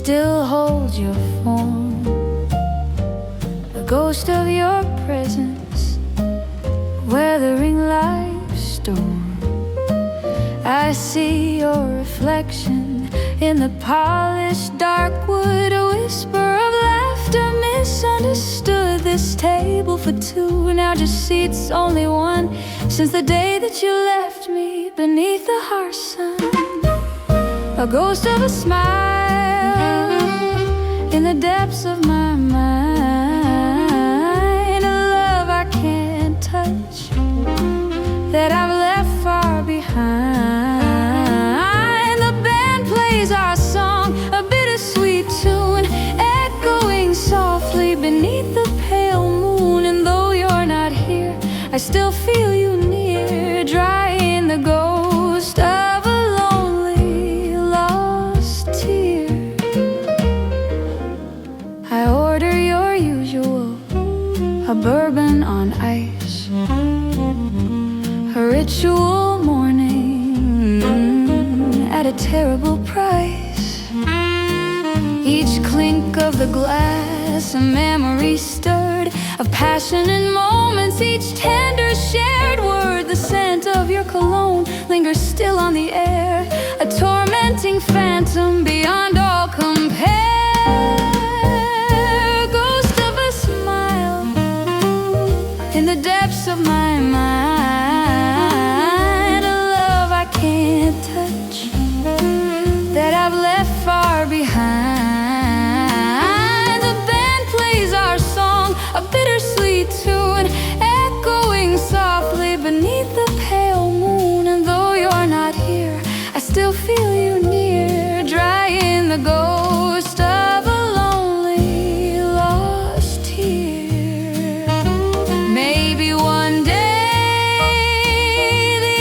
still holds your form, the ghost of your presence, weathering life's storm. I see your reflection in the polished dark wood, a whisper of laughter misunderstood. This table for two, now just seats only one, since the day that you left me beneath the harsh sun. A ghost of a smile in the depths of my mind, a love I can't touch, that I've left far behind. The band plays our song, a bittersweet tune, echoing softly beneath the pale moon. And though you're not here, I still feel you near, drying the ghost of a lonely lost tear. I order your usual, a bourbon on ice, a ritual morning at a terrible price. Each clink of the glass, a memory stirred of passion and moments, each tender shared word. The scent of your cologne lingers still on the air, a tormenting phantom beyond all compare. Ghost of a smile in the depths of my mind, a love I can't touch, that I've left far behind. The band plays our song, a bittersweet tune, echoing softly beneath the pale moon. And though you're not here, I still feel you near, drying the ghost of a lonely lost tear. Maybe one day the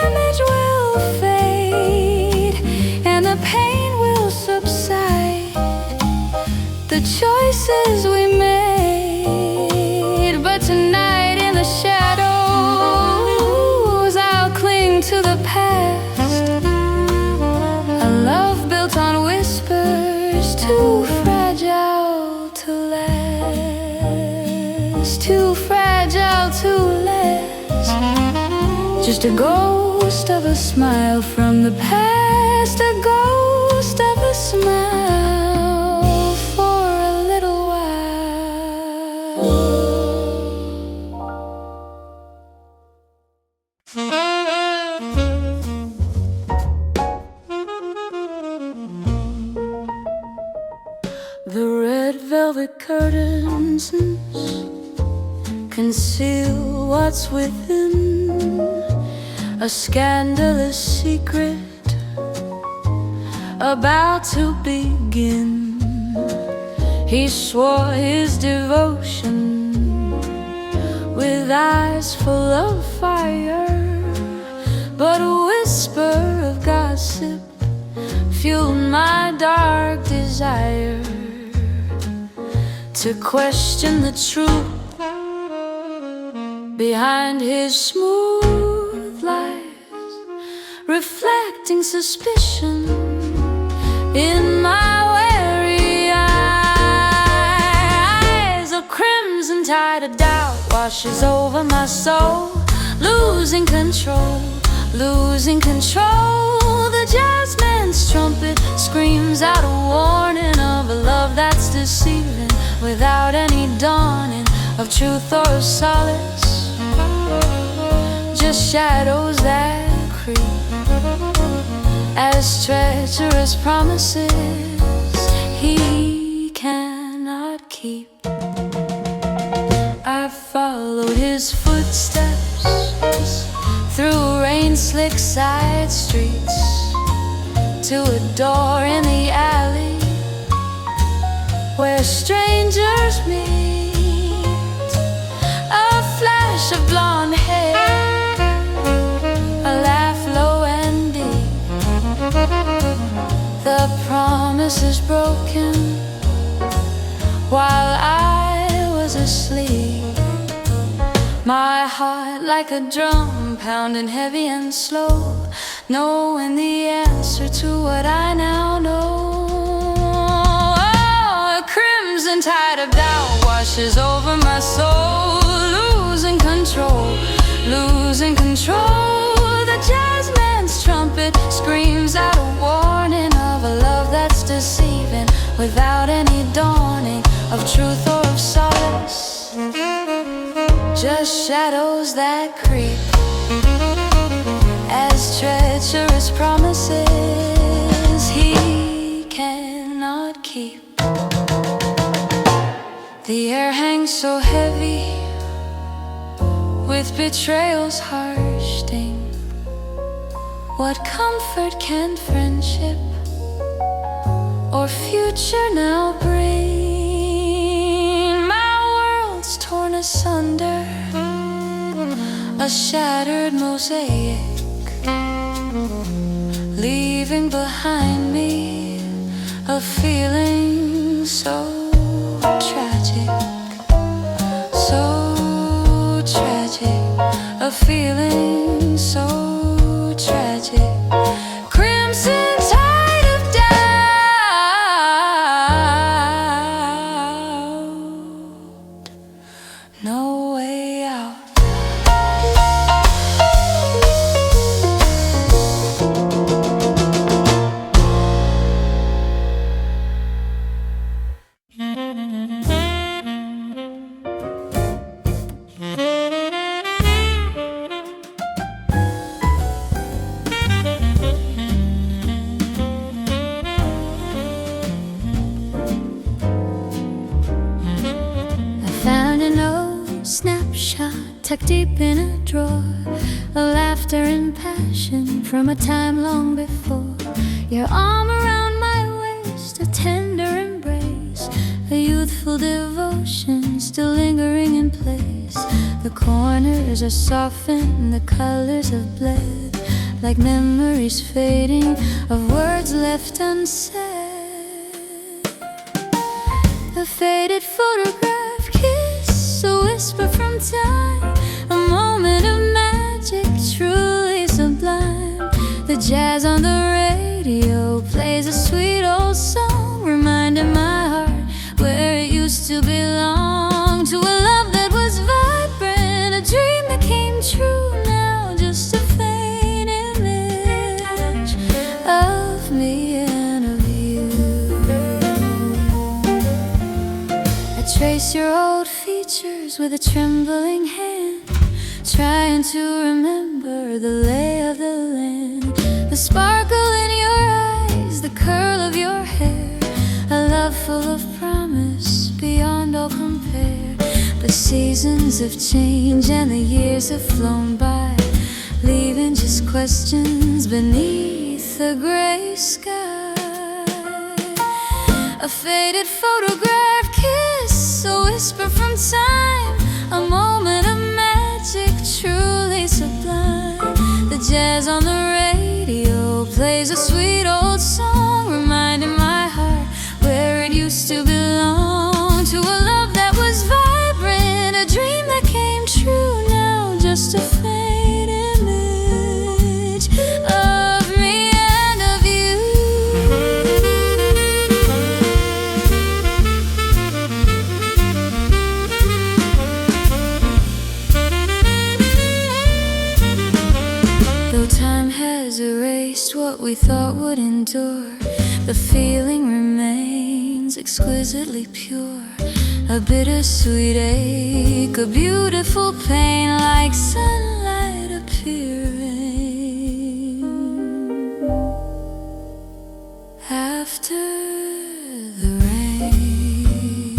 image will fade and the pain will subside, the choices we made. But tonight in the shadows, I'll cling to the past, a love built on whispers, too fragile to last, too fragile to last. Just a ghost of a smile from the past, a ghost of a smile for a little while. The red velvet curtains conceal what's within, a scandalous secret about to begin. He swore his devotion with eyes full of fire, but a whisper of gossip fueled my dark desire to question the truth behind his smooth lies, reflecting suspicion in my weary eyes. A crimson tide of doubt washes over my soul, losing control, losing control. The jazzman's trumpet screams out a warning of a love that's deceiving, without any dawning of truth or of solace, just shadows that creep as treacherous promises he cannot keep. I followed his footsteps through rain-slick side streets to a door in the alley where strangers meet. A flash of blonde hair, a laugh low and deep. The promise is broken while I was asleep. My heart like a drum pounding heavy and slow, knowing the answer to what I now know. washes over my soul, losing control, losing control. The jazzman's trumpet screams out a warning of a love that's deceiving, without any dawning of truth or of solace. Just shadows that creep as treacherous promises he cannot keep. The air hangs so heavy with betrayal's harsh sting. What comfort can friendship or future now bring? My world's torn asunder, a shattered mosaic, leaving behind me a feeling so tragic, so tragic, a feeling so tragic. Crimson tide of doubt, no way out. Tucked deep in a drawer, a laughter and passion from a time long before. Your arm around my waist, a tender embrace, a youthful devotion still lingering in place. The corners are softened, the colors have bled, like memories fading of words left unsaid. A faded photograph kiss, a whisper from time, a moment of magic truly sublime. The jazz on the radio plays a sweet old song, reminding my heart where it used to belong. To a love that was vibrant, a dream that came true. Now just a faint image of me and of you. I trace your old features with a trembling hand, trying to remember the lay of the land. The sparkle in your eyes, the curl of your hair, a love full of promise beyond all compare. But seasons have changed and the years have flown by, leaving just questions beneath the gray sky. A faded photograph kiss, a whisper from time, a moment of magic truly sublime. The jazz on the radio plays a sweet old song, reminding my heart where it used to belong. To a love that was vibrant, a dream that came true. Now just a faint image of me and of you. Though time has erased what we thought would endure, the feeling remains exquisitely pure. A bittersweet ache, a beautiful pain, like sunlight appearing after the rain.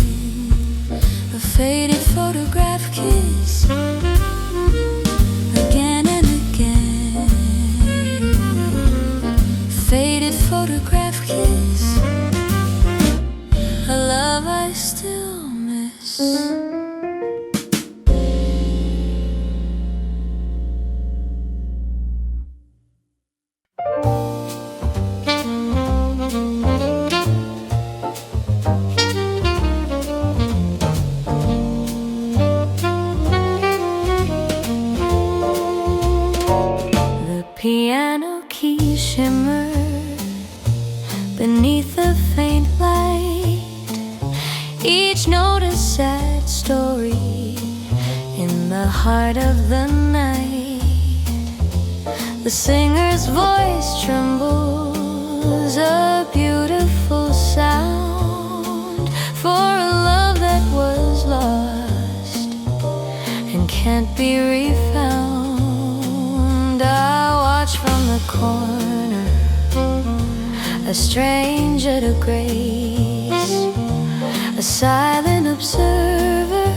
A faded photograph kiss, again and again. Faded photograph kiss, a love I still miss. The piano keys shimmer beneath the faint light, each note a sad heart of the night. The singer's voice trembles, a beautiful sound for a love that was lost and can't be refound. I watch from the corner, a stranger to grace, a silent observer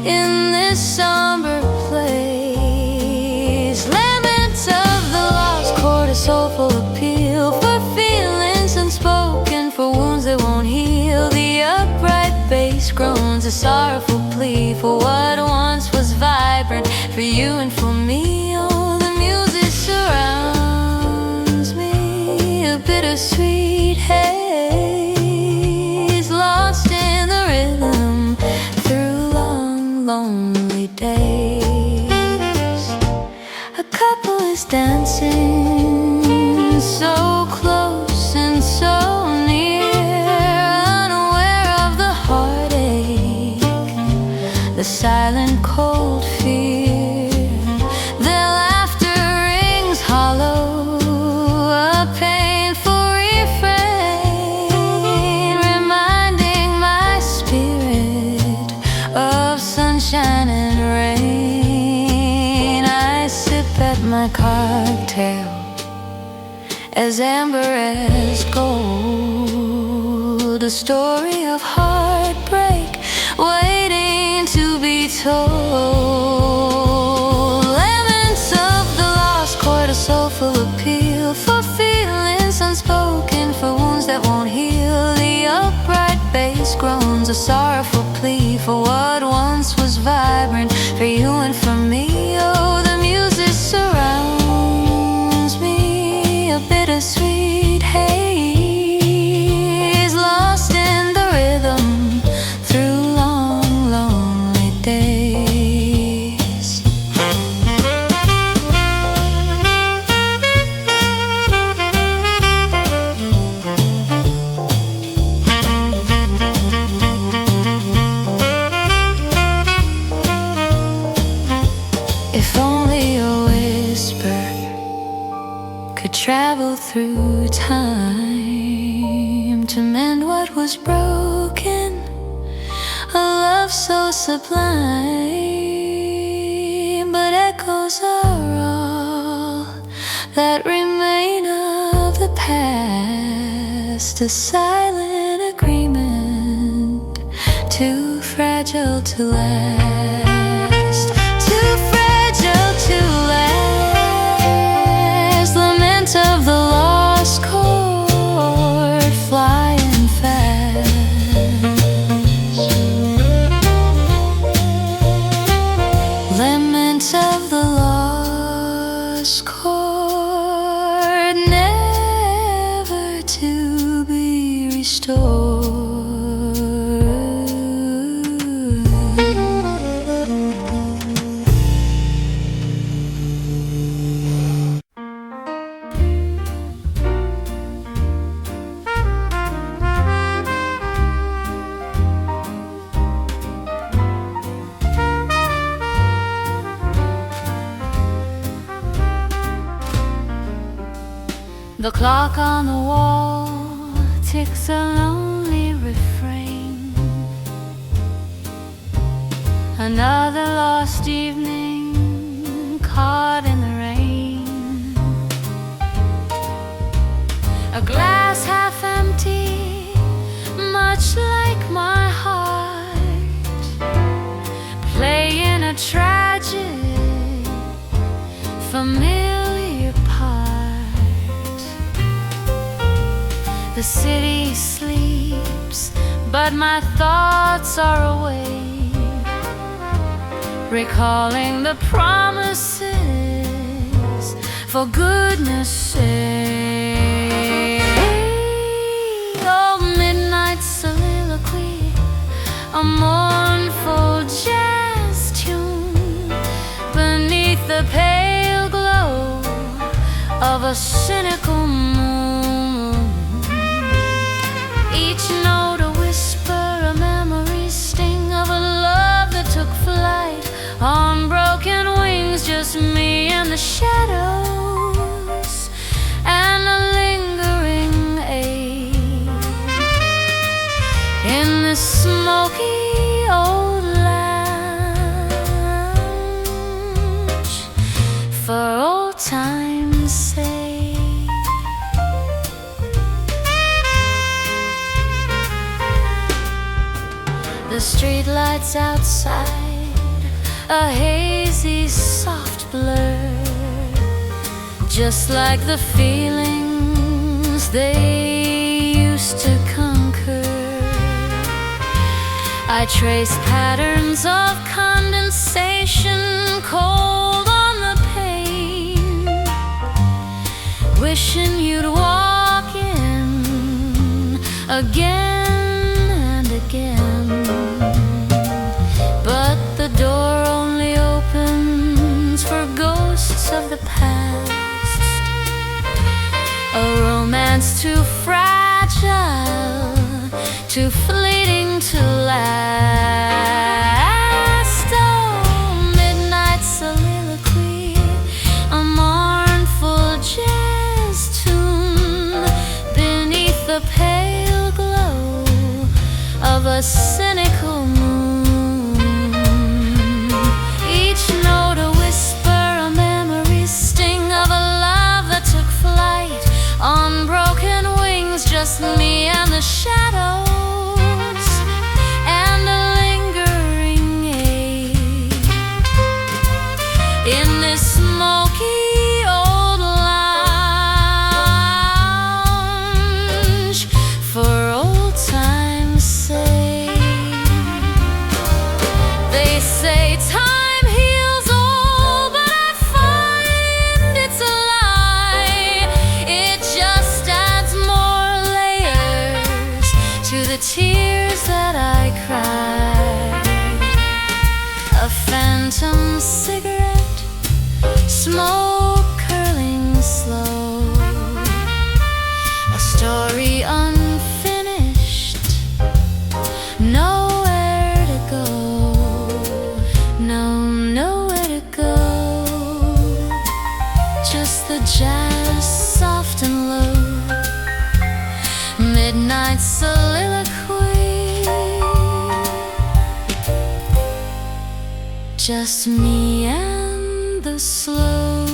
in this somber place. Laments of the lost chord, a soulful appeal for feelings unspoken, for wounds that won't heal. The upright bass groans, a sorrowful plea for what once was vibrant, for you and for me. Oh, the music surrounds me, a bittersweet haze, lost in the rhythm through long, lonely days. A couple is dancing, so close and so near, unaware of the heartache, the silent cold fear. Their laughter rings hollow, a painful refrain, reminding my spirit of sunshine and rain. I sip at my cocktail, as amber as gold, a story of heartbreak waiting to be told. Laments of the lost chord, a soulful appeal for feelings unspoken, for wounds that won't heal. The upright bass groans, a sorrowful plea for what once was vibrant, for you and for me. Oh, the music surrounds me, a bittersweet haze, lost in the rhythm through long, lonely days. If only a whisper could travel through time to mend what was broken, a love so sublime. But echoes are all that remain of the past, a silent agreement, too fragile to last, too fragile to last. Lament of the lost chord, flying fast. Lament of the lost chord, never to be restored. The clock on the wall ticks a lonely refrain. Another lost evening caught in the rain. A glass half empty, much like my heart, playing a tragic, familiar part. The city sleeps, but my thoughts are awake, recalling the promises, for goodness sake. Oh, midnight soliloquy, a mournful jazz tune, beneath the pale glow of a cynical moon. Each note a whisper, a memory sting of a love that took flight on the smoky old lounge for old time's sake. The streetlights outside, a hazy soft blur, just like the feelings they used to conquer. I trace patterns of condensation, cold on the pane, wishing you'd walk in again and again. But the door only opens for ghosts of the past, a romance too fragile, too fleeting to last. Oh, midnight soliloquy, a mournful jazz tune beneath the pale glow of a cynical moon. Each note a whisper, a memory sting of a love that took flight on broken wings, just me and the shadows. In this smoky old lounge for old time's sake. They say time heals all, but I find it's a lie. It just adds more layers to the tears that I cry. A phantom cigarette, smoke curling slow, a story unfinished, nowhere to go, no, nowhere to go. Just the jazz, soft and low, midnight soliloquy, just me and the slow,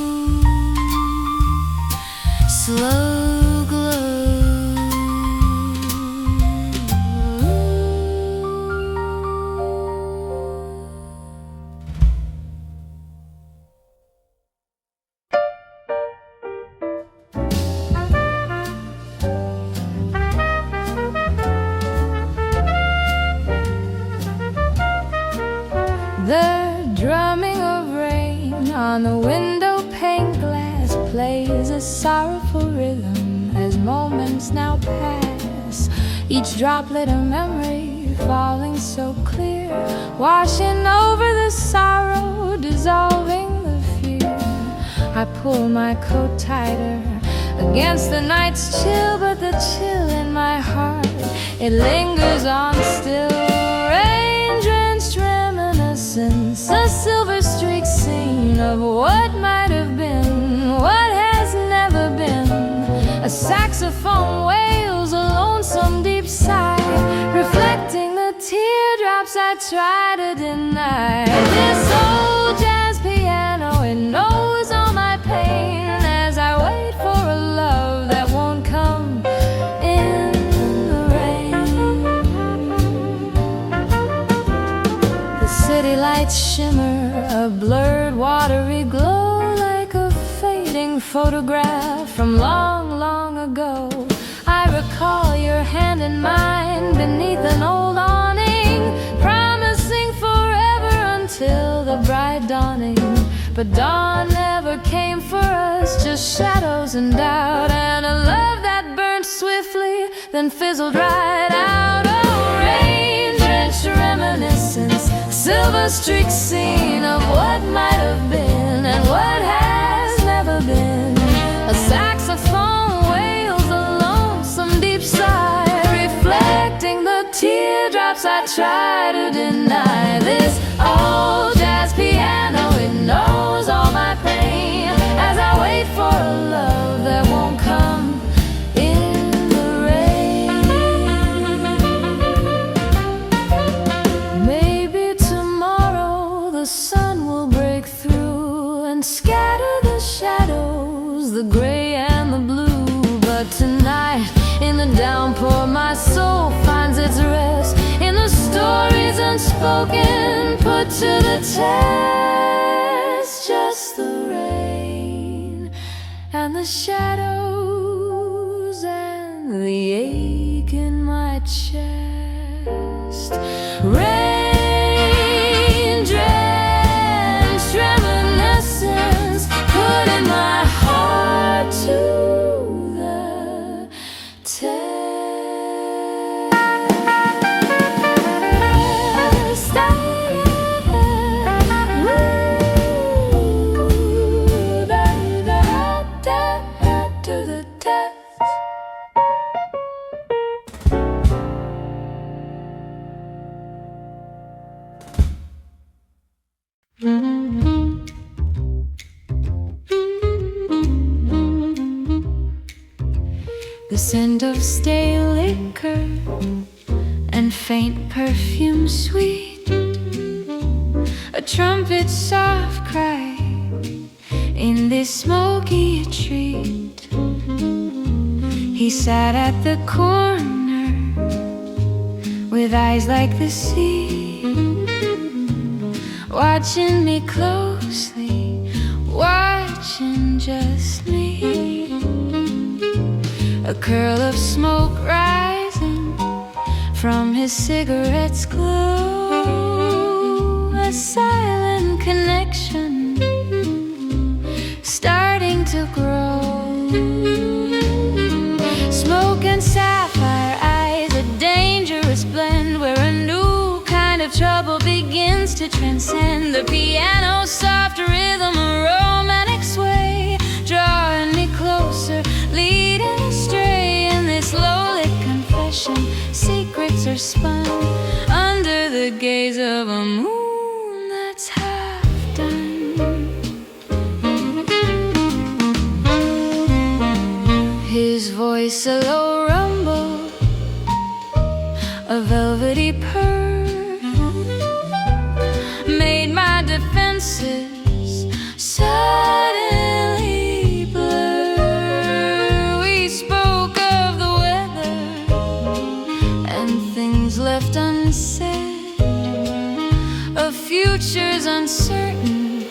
slow glow. The drumming of rain on the windowpane glass plays a sorrowful rhythm as moments now pass. Each droplet of memory falling so clear, washing over the sorrow, dissolving the fear. I pull my coat tighter against the night's chill, but the chill in my heart, it lingers on still. Rain-drenched reminiscence, a silver streak scene of what might have been, what has never been. A saxophone wails a lonesome deep sigh, reflecting the teardrops I try to deny. This old jazz piano, it knows all my pain as I wait for a love that won't come in the rain. The city lights shimmer, a blurred watery glow, like a fading photograph from long, long ago. I recall your hand in mine beneath an old awning, promising forever until the bright dawning. But dawn never came for us, just shadows and doubt, and a love that burnt swiftly, then fizzled right out. Oh, rain-drenched reminiscence, silver streak scene of what might have been and what has never been. A saxophone wails a lonesome deep sigh, reflecting the teardrops I try to deny. This old jazz piano, it knows all my pain as I wait for a love that won't come in the rain. to the test. Just the rain and the shadows and the ache in my chest. Rain-drenched reminiscence, putting my heart to the test. The scent of stale liquor and faint perfume sweet, a trumpet's soft cry in this smoky retreat. He sat at the corner with eyes like the sea, watching me closely, watching just me. A curl of smoke rising from his cigarette's glow, a silent connection starting to grow. Smoke and sapphire eyes, a dangerous blend where a new kind of trouble begins to transcend. The piano's soft rhythm, a romantic sway, drawing me closer, leading astray. In this low-lit confession, secrets are spun under the gaze of a moon that's half done. His voice a low rumble, a velvety purr, made my defenses suddenly blur. We spoke of the weather and things left unsaid, of futures uncertain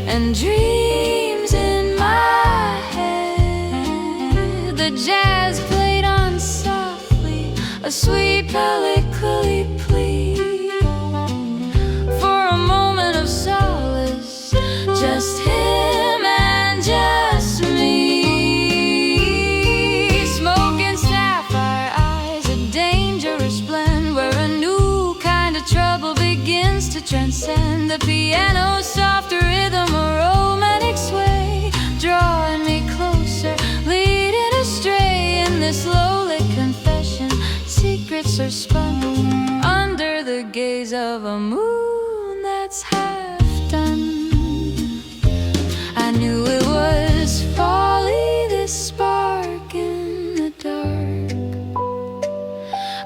and dreams in my head. The jazz played on softly, a sweet melancholy plea for a moment of solace, just him and just me. Smoke and sapphire eyes, a dangerous blend where a new kind of trouble begins to transcend. The piano's soft rhythm, a romantic sway, drawing me closer, leading astray. In this low-lit confession, secrets are spun under the gaze of a moon that's half done. I knew it was folly, this spark in the dark,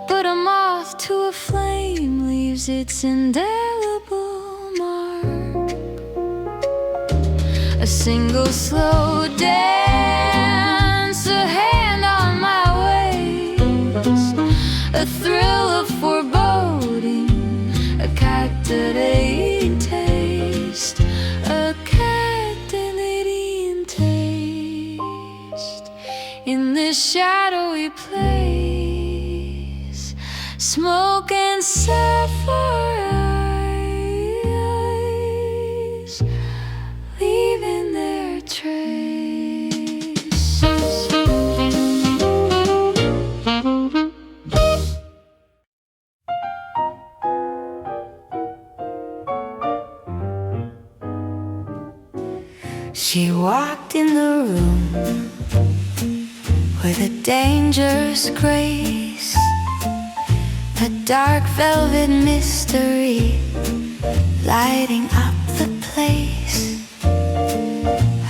but a moth to a flame leaves its indelible mark. A single slow dance, a hand on my waist, a thrill of foreboding, a captivating taste, a captivating taste. In this shadowy place, smoke and sapphire eyes, leaving their trace. She walked in the room with a dangerous grace, a dark velvet mystery lighting up the place.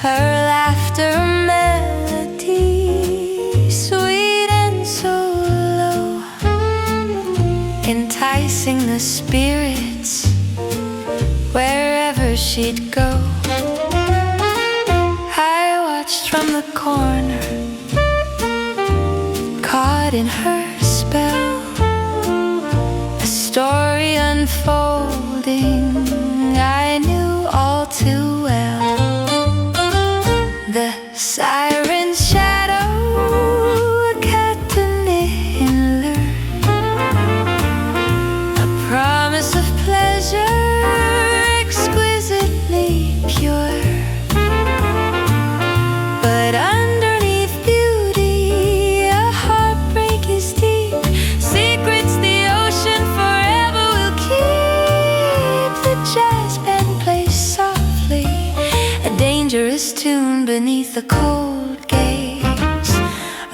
Her laughter melody, sweet and so low, enticing the spirits wherever she'd go. I watched from the corner, caught in her spell, a story unknown unfolding, I knew all too well. The siren's shadow, a captain in lure, a promise of pleasure exquisitely pure. But underneath beauty, a heartbreak is deep. Secrets the ocean forever will keep. The jazz band plays softly, a dangerous tune beneath the cold gaze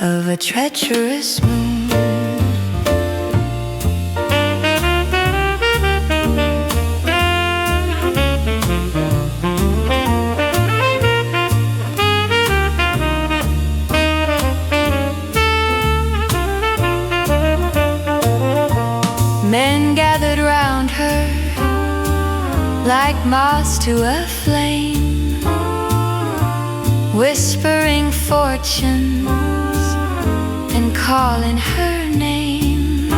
of a treacherous moon. Men gathered round her like moths to a flame, whispering fortunes and calling her name,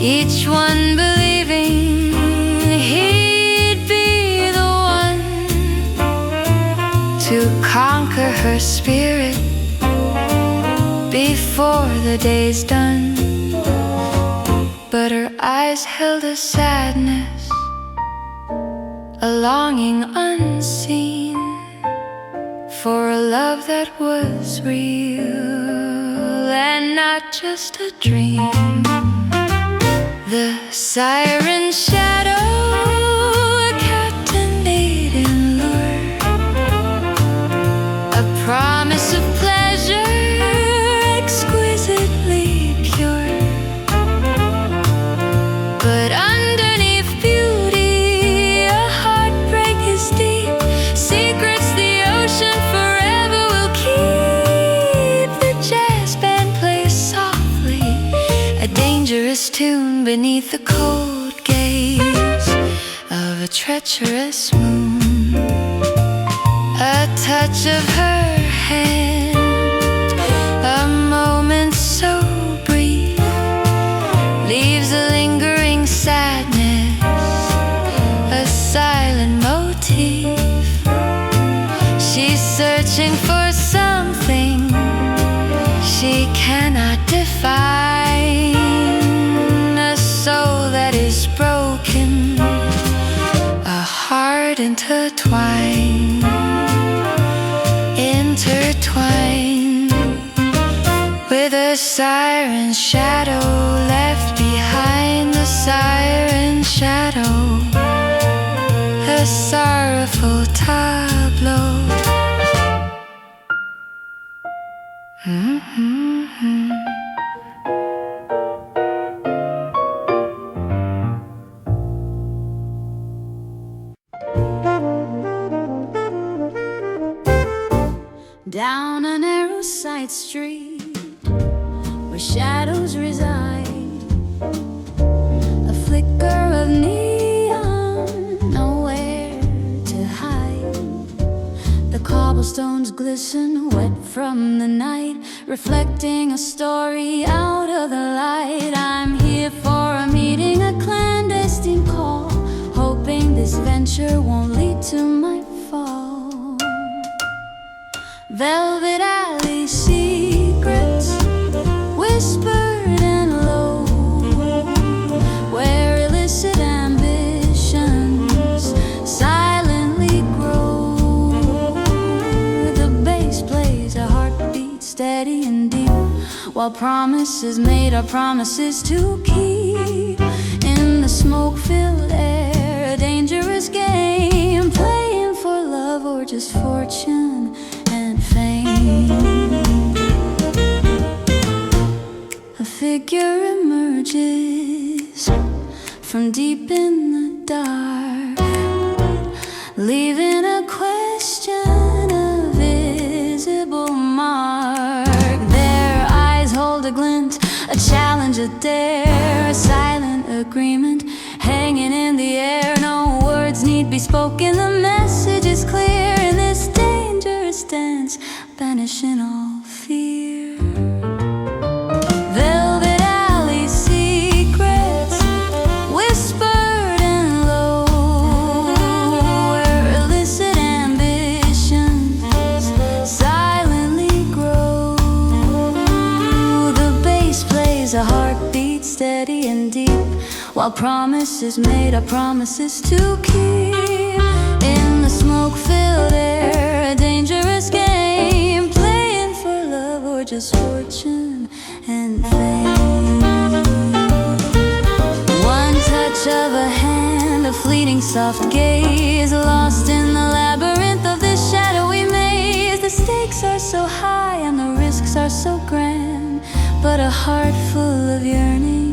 each one believing he'd be the one to conquer her spirit before the day's done. But her eyes held a sadness, a longing unseen, for a love that was real and not just a dream. The siren's shadow, a captivating lure, a promise of pleasure exquisitely pure. But underneath beauty, a heartbreak is deep. Secrets the ocean forever will keep. The jazz band plays softly, a dangerous tune beneath the cold gaze of a treacherous moon. A touch of her hand, a moment so brief, leaves a lingering sadness, a silent motif. She's searching for something she cannot define, a soul that is broken, a heart intertwined, intertwined with a siren's shadow left behind. The siren's shadow, a sorrowful tableau. Down a narrow side street where shadows reside, a flicker of neon, nowhere to hide. The cobblestones glisten, wet from the night, reflecting a story out of the light. I'm here for a meeting, a clandestine call, hoping this venture won't lead to my fall. Velvet alley secrets, whispered and low, where illicit ambitions silently grow. The bass plays a heartbeat steady and deep, while promises made are promises to keep. In the smoke-filled air, a dangerous game, playing for love or just fortune and fame. A figure emerges from deep in the dark, leaving a question, a visible mark. Their eyes hold a glint, a challenge, a dare, a silent agreement hanging in the air. No words need be spoken, the message is clear. In this dangerous dance, banishing all fear. Velvet alley secrets, steady and deep, while promises made are promises to keep. In the smoke-filled air, a dangerous game, playing for love or just fortune and fame. One touch of a hand, a fleeting soft gaze, lost in the labyrinth of this shadowy maze. The stakes are so high and the risks are so grand, but a heart full of yearning